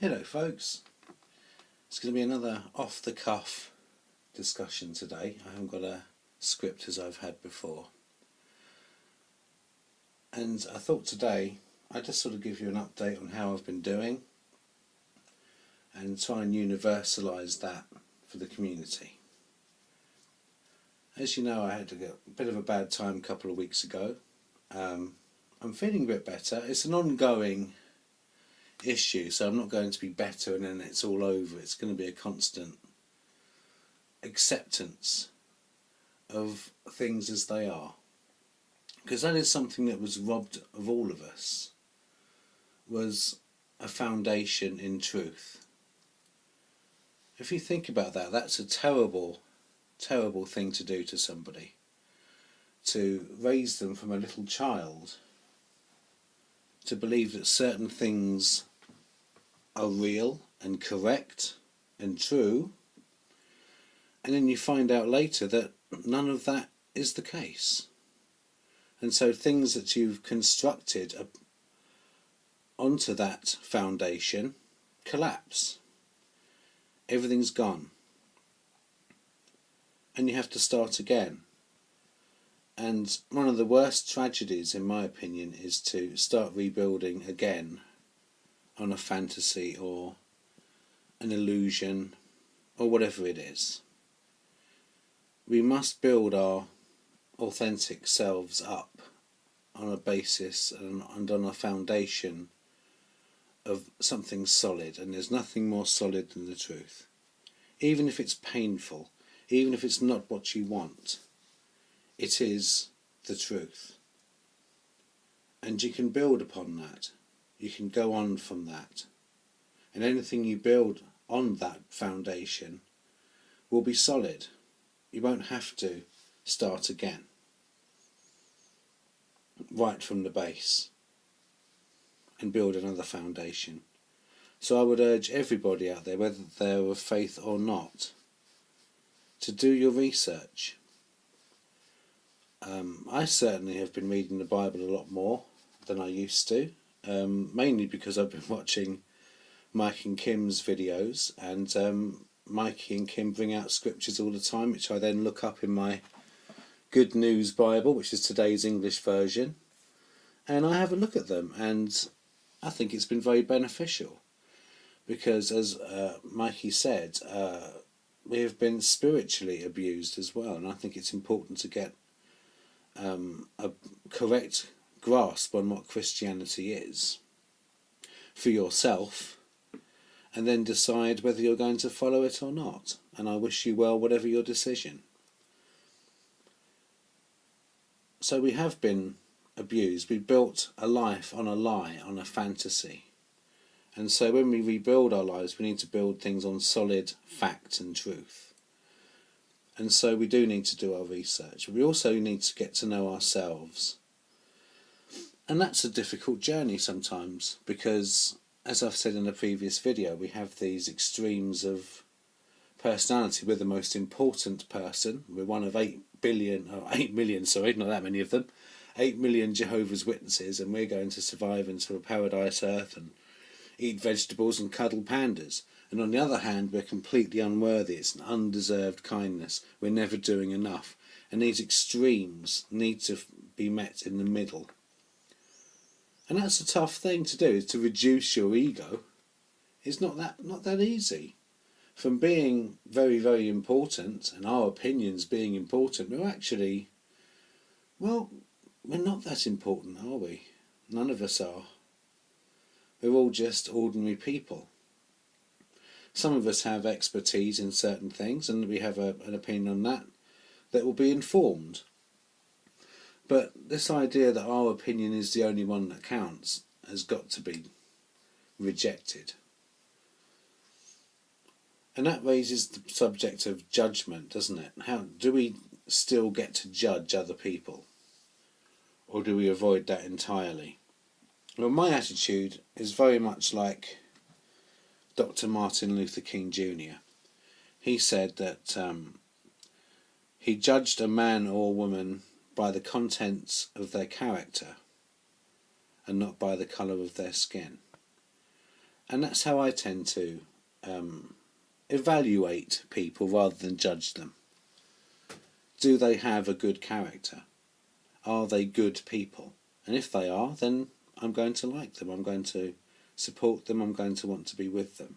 Hello folks, it's going to be another off-the-cuff discussion today. I haven't got a script as I've had before. And I thought today I'd just sort of give you an update on how I've been doing and try and universalise that for the community. As you know, I had a bit of a bad time a couple of weeks ago. I'm feeling a bit better. It's an ongoing issue, so I'm not going to be better and then it's all over. It's going to be a constant acceptance of things as they are, because that is something that was robbed of all of us, was a foundation in truth. If you think about that, that's a terrible thing to do to somebody, to raise them from a little child to believe that certain things are real and correct and true, and then you find out later that none of that is the case. And so things that you've constructed onto that foundation collapse. Everything's gone. And you have to start again. And one of the worst tragedies, in my opinion, is to start rebuilding again on a fantasy or an illusion or whatever it is. We must build our authentic selves up on a basis and on a foundation of something solid, and there's nothing more solid than the truth. Even if it's painful, even if it's not what you want, it is the truth. And you can build upon that. You can go on from that. And anything you build on that foundation will be solid. You won't have to start again, right from the base, and build another foundation. So I would urge everybody out there, whether they're of faith or not, to do your research. I certainly have been reading the Bible a lot more than I used to, mainly because I've been watching Mike and Kim's videos, and Mikey and Kim bring out scriptures all the time, which I then look up in my Good News Bible, which is today's English version, and I have a look at them, and I think it's been very beneficial, because as Mikey said, we have been spiritually abused as well, and I think it's important to get a correct grasp on what Christianity is for yourself, and then decide whether you're going to follow it or not. And I wish you well, whatever your decision. So we have been abused. We built a life on a lie, on a fantasy. And so when we rebuild our lives, we need to build things on solid fact and truth. And so we do need to do our research. We also need to get to know ourselves. And that's a difficult journey sometimes, because, as I've said in a previous video, we have these extremes of personality. We're the most important person. We're one of 8 million, sorry, not that many of them, 8 million Jehovah's Witnesses, and we're going to survive into a paradise earth and eat vegetables and cuddle pandas. And on the other hand, we're completely unworthy. It's an undeserved kindness. We're never doing enough. And these extremes need to be met in the middle. And that's a tough thing to do, is to reduce your ego. It's not that easy. From being very, very important, and our opinions being important, we're actually, well, we're not that important, are we? None of us are. We're all just ordinary people. Some of us have expertise in certain things, and we have an opinion on that will be informed. But this idea that our opinion is the only one that counts has got to be rejected. And that raises the subject of judgment, doesn't it? How do we still get to judge other people? Or do we avoid that entirely? Well, my attitude is very much like Dr. Martin Luther King Jr. He said that he judged a man or woman by the contents of their character and not by the colour of their skin. And that's how I tend to evaluate people rather than judge them. Do they have a good character? Are they good people? And if they are, then I'm going to like them. I'm going to support them. I'm going to want to be with them.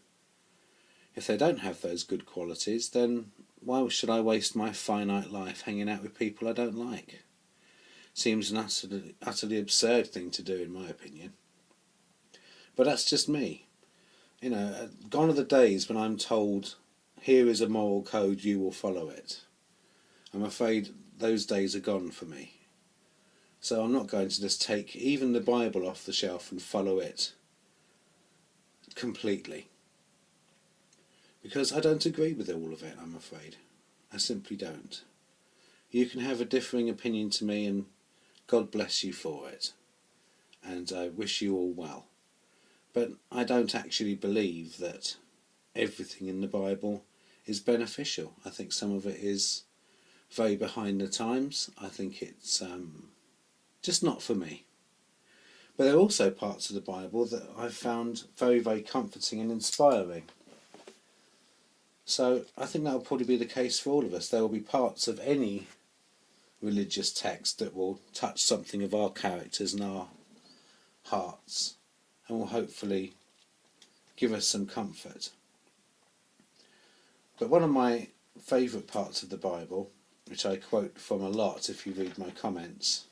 If they don't have those good qualities, then why should I waste my finite life hanging out with people I don't like? Seems an utterly absurd thing to do, in my opinion. But that's just me. You know, gone are the days when I'm told, here is a moral code, you will follow it. I'm afraid those days are gone for me. So I'm not going to just take even the Bible off the shelf and follow it completely. Because I don't agree with all of it, I'm afraid. I simply don't. You can have a differing opinion to me, and God bless you for it. And I wish you all well. But I don't actually believe that everything in the Bible is beneficial. I think some of it is very behind the times. I think it's just not for me. But there are also parts of the Bible that I've found very, very comforting and inspiring. So I think that will probably be the case for all of us. There will be parts of any religious text that will touch something of our characters and our hearts, and will hopefully give us some comfort. But one of my favourite parts of the Bible, which I quote from a lot if you read my comments,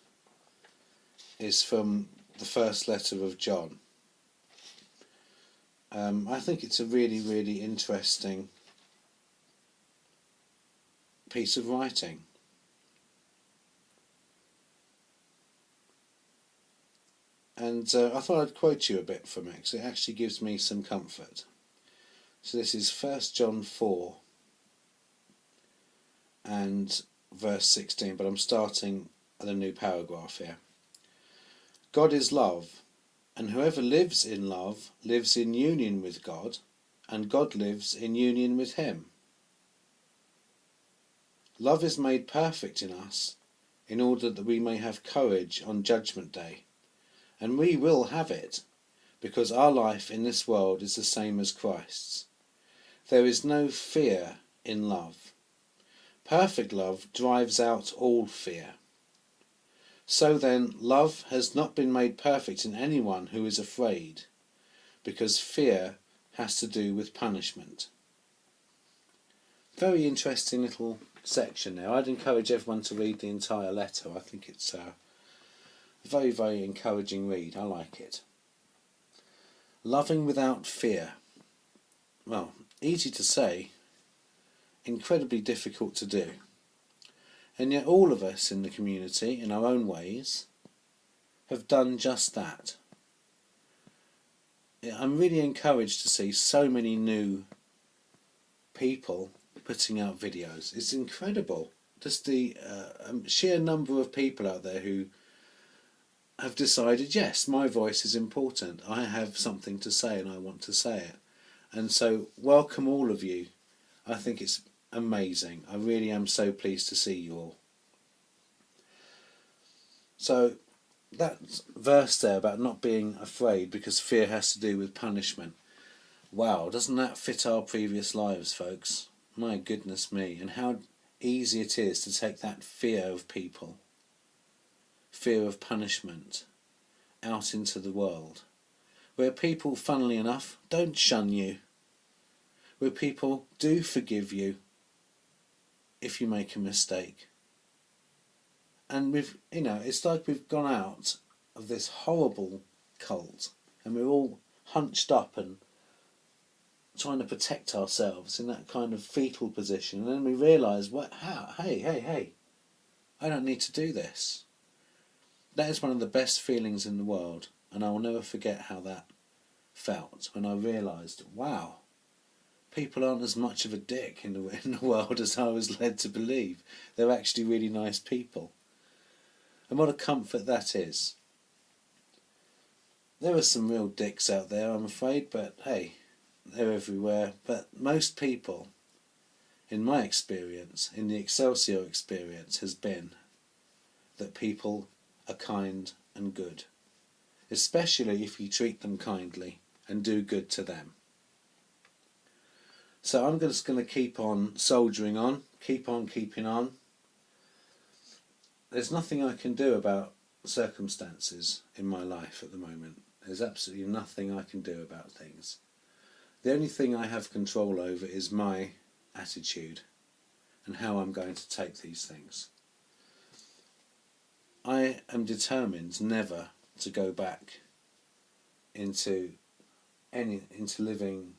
is from the first letter of John. I think it's a really, really interesting piece of writing. And I thought I'd quote you a bit from it, because it actually gives me some comfort. So this is 1 John 4 and verse 16, but I'm starting at a new paragraph here. God is love, and whoever lives in love lives in union with God, and God lives in union with him. Love is made perfect in us in order that we may have courage on Judgment Day. And we will have it, because our life in this world is the same as Christ's. There is no fear in love. Perfect love drives out all fear. So then, love has not been made perfect in anyone who is afraid, because fear has to do with punishment. Very interesting little section there. I'd encourage everyone to read the entire letter. I think it's a very, very encouraging read. I like it. Loving without fear. Well, easy to say, incredibly difficult to do. And yet all of us in the community, in our own ways, have done just that. I'm really encouraged to see so many new people putting out videos. It's incredible. Just the sheer number of people out there who have decided, yes, my voice is important. I have something to say and I want to say it. And so welcome all of you. I think it's amazing. I really am so pleased to see you all. So that verse there about not being afraid because fear has to do with punishment. Wow, doesn't that fit our previous lives, folks? My goodness me. And how easy it is to take that fear of people, fear of punishment, out into the world, where people, funnily enough, don't shun you, where people do forgive you if you make a mistake. And it's like we've gone out of this horrible cult and we're all hunched up and trying to protect ourselves in that kind of fetal position, and then we realise, hey, I don't need to do this. That is one of the best feelings in the world, and I will never forget how that felt when I realised, wow, people aren't as much of a dick in the world as I was led to believe. They're actually really nice people. And what a comfort that is. There are some real dicks out there, I'm afraid, but hey, they're everywhere. But most people, in my experience, in the Excelsior Experience, has been that people are kind and good, especially if you treat them kindly and do good to them. So I'm just going to keep on soldiering on, keep on keeping on. There's nothing I can do about circumstances in my life at the moment. There's absolutely nothing I can do about things. The only thing I have control over is my attitude and how I'm going to take these things. I am determined never to go back into living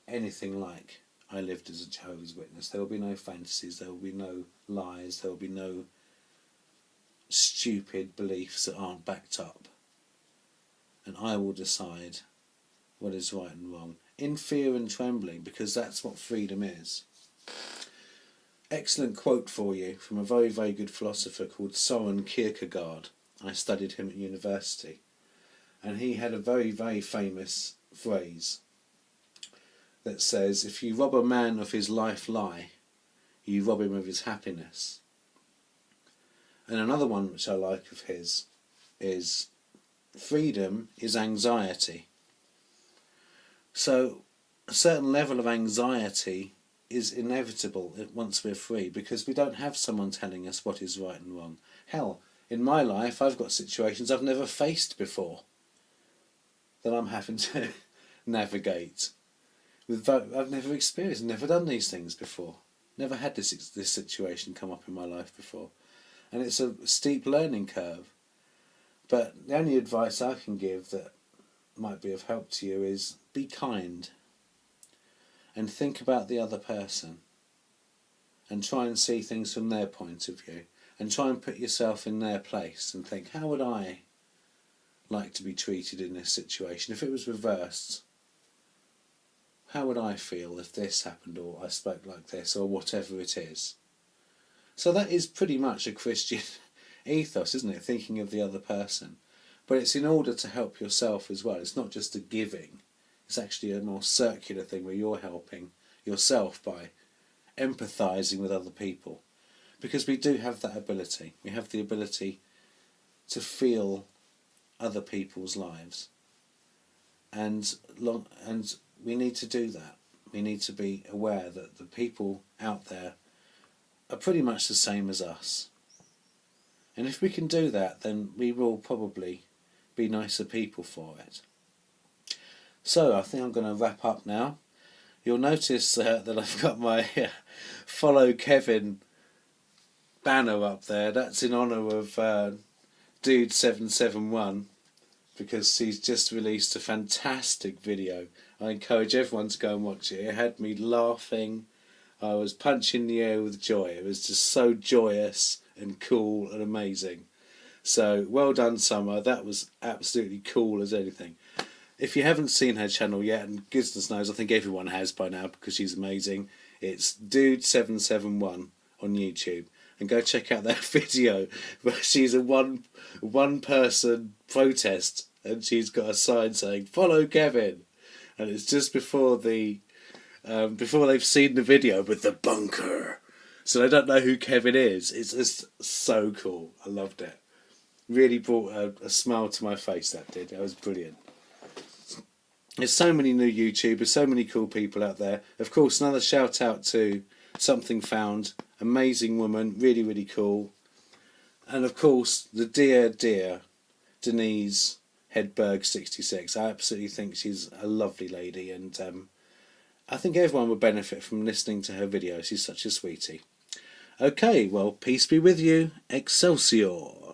anything like I lived as a Jehovah's Witness. There will be no fantasies, there will be no lies, there will be no stupid beliefs that aren't backed up. And I will decide what is right and wrong, in fear and trembling, because that's what freedom is. Excellent quote for you from a very, very good philosopher called Søren Kierkegaard. I studied him at university, and he had a very, very famous phrase that says, if you rob a man of his life lie, you rob him of his happiness. And another one which I like of his is, freedom is anxiety. So a certain level of anxiety is inevitable once we're free, because we don't have someone telling us what is right and wrong. Hell, in my life I've got situations I've never faced before that I'm having to navigate. I've never experienced, never done these things before, never had this situation come up in my life before, and it's a steep learning curve. But the only advice I can give that might be of help to you is be kind and think about the other person and try and see things from their point of view and try and put yourself in their place and think, how would I like to be treated in this situation? If it was reversed, how would I feel if this happened, or I spoke like this, or whatever it is? So that is pretty much a Christian ethos, isn't it? Thinking of the other person. But it's in order to help yourself as well. It's not just a giving. It's actually a more circular thing where you're helping yourself by empathising with other people. Because we do have that ability. We have the ability to feel other people's lives. And we need to do that. We need to be aware that the people out there are pretty much the same as us. And if we can do that, then we will probably be nicer people for it. So I think I'm going to wrap up now. You'll notice that I've got my Follow Kevin banner up there. That's in honour of Dude771, because he's just released a fantastic video. I encourage everyone to go and watch it. It had me laughing. I was punching the air with joy. It was just so joyous and cool and amazing. So well done, Summer. That was absolutely cool as anything. If you haven't seen her channel yet, and goodness knows I think everyone has by now because she's amazing, it's Dude771 on YouTube. And go check out that video where she's a one person protest and she's got a sign saying "Follow Kevin," and it's just before before they've seen the video with the bunker, so they don't know who Kevin is. It's just so cool. I loved it. Really brought a smile to my face. That did. That was brilliant. There's so many new YouTubers, so many cool people out there. Of course, another shout out to Something Found. Amazing woman, really, really cool. And of course, the dear Denise Hedberg 66. I absolutely think she's a lovely lady, and I think everyone would benefit from listening to her videos. She's such a sweetie. Okay, well, peace be with you. Excelsior!